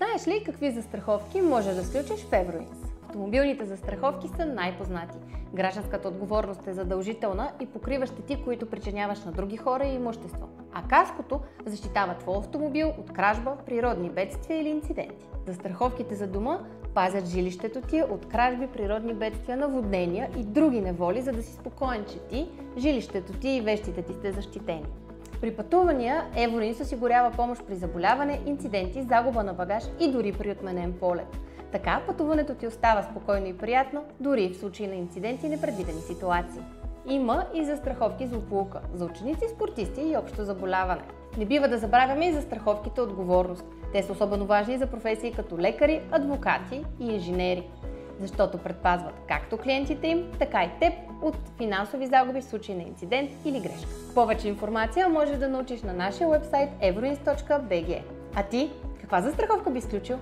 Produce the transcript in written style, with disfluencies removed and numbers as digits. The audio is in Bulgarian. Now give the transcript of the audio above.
Знаеш ли какви застраховки можеш да сключиш в Евроинс? Автомобилните застраховки са най-познати. Гражданската отговорност е задължителна и покрива щети, които причиняваш на други хора и имущество. А каското защитава твой автомобил от кражба, природни бедствия или инциденти. Застраховките за дома пазят жилището ти от кражби, природни бедствия, наводнения и други неволи, за да си спокоен, че ти, жилището ти и вещите ти сте защитени. При пътувания Евроинс осигурява помощ при заболяване, инциденти, загуба на багаж и дори при отменен полет. Така пътуването ти остава спокойно и приятно, дори в случай на инциденти и непредвидени ситуации. Има и застраховки злополука за ученици, спортисти и общо заболяване. Не бива да забравяме и застраховките отговорност. Те са особено важни за професии като лекари, адвокати и инженери, защото предпазват както клиентите им, така и теб от финансови загуби в случай на инцидент или грешка. Повече информация можеш да научиш на нашия уебсайт evroins.bg. А ти, каква застраховка би изключил?